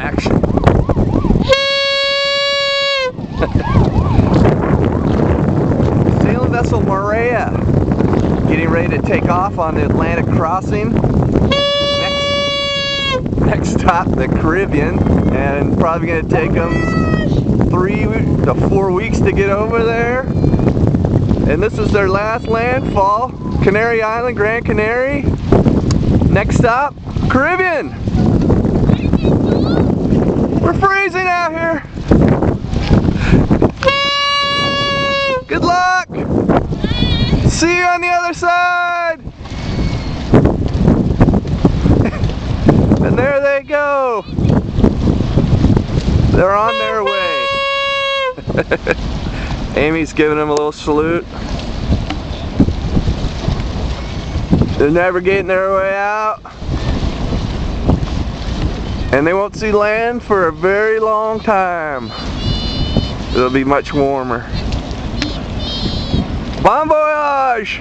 action. Sailing vessel Moorea getting ready to take off on the Atlantic crossing. Next stop, the Caribbean, and probably going to take them 3 to 4 weeks to get over there. And this is their last landfall, Canary Island, Grand Canary. Next stop, Caribbean. We're freezing out here. Good luck. See you on the other side. And there they go. They're on their way. Amy's giving them a little salute. They're navigating their way out. And they won't see land for a very long time. It'll be much warmer. Bon voyage!